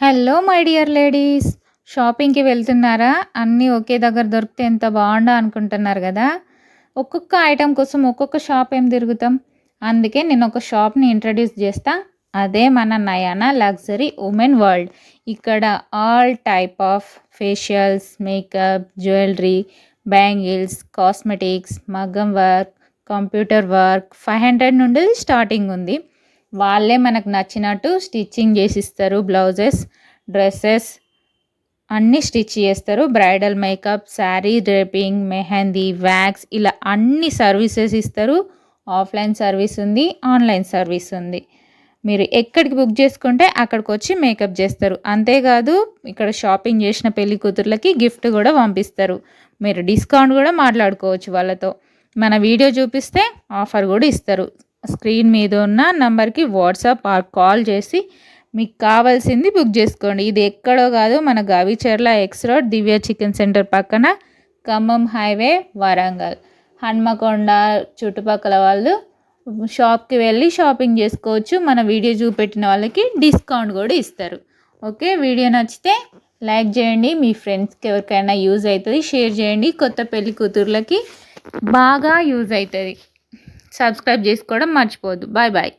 Hello my dear ladies, షాపింగ్‌కి వెళ్తున్నారా? అన్నీ ఒకే దగ్గర దొరికితే ఎంత బాగుండు అనుకుంటున్నారు గదా! ఒక్కొక్క ఐటెమ్ కోసం ఒక్కొక్క షాప్ ఏం తిరుగుతాం. అందుకే నేను ఒక షాప్‌ని ఇంట్రడ్యూస్ చేస్తా. అదే మన నయానా లగ్జరీ ఉమెన్ వరల్డ్. ఇక్కడ all type of facials, makeup, jewellery, bangles, cosmetics, మగ్గం వర్క్, కంప్యూటర్ వర్క్ 500 నుండి స్టార్టింగ్ ఉంది. వాళ్ళే మనకు నచ్చినట్టు స్టిచ్చింగ్ చేసిస్తారు. బ్లౌజెస్, డ్రెస్సెస్ అన్నీ స్టిచ్ చేస్తారు. Bridal makeup, sari draping, mehndi, wax ఇలా అన్ని సర్వీసెస్ ఇస్తారు. ఆఫ్లైన్ సర్వీస్ ఉంది, ఆన్లైన్ సర్వీస్ ఉంది. మీరు ఎక్కడికి బుక్ చేసుకుంటే అక్కడికి వచ్చి మేకప్ చేస్తారు. అంతేకాదు ఇక్కడ షాపింగ్ చేసిన పెళ్లి కూతుర్లకి గిఫ్ట్ కూడా పంపిస్తారు. మీరు డిస్కౌంట్ కూడా మాట్లాడుకోవచ్చు వాళ్ళతో. మన వీడియో చూపిస్తే ఆఫర్ కూడా ఇస్తారు. స్క్రీన్ మీద ఉన్న నంబర్కి వాట్సాప్ ఆర్ కాల్ చేసి మీకు కావాల్సింది బుక్ చేసుకోండి. ఇది ఎక్కడో కాదు, మన గవిచర్ల ఎక్స్ రోడ్ దివ్య చికెన్ సెంటర్ పక్కన, ఖమ్మం హైవే, వరంగల్. హన్మకొండ చుట్టుపక్కల వాళ్ళు షాప్కి వెళ్ళి షాపింగ్ చేసుకోవచ్చు. మన వీడియో చూపెట్టిన వాళ్ళకి డిస్కౌంట్ కూడా ఇస్తారు. ఓకే, వీడియో నచ్చితే లైక్ చేయండి. మీ ఫ్రెండ్స్కి ఎవరికైనా యూజ్ అవుతుంది షేర్ చేయండి. కొత్త పెళ్లి కూతుర్లకి బాగా యూజ్ అవుతుంది. సబ్స్క్రైబ్ చేసుకోవడం మర్చిపోవద్దు. Bye bye.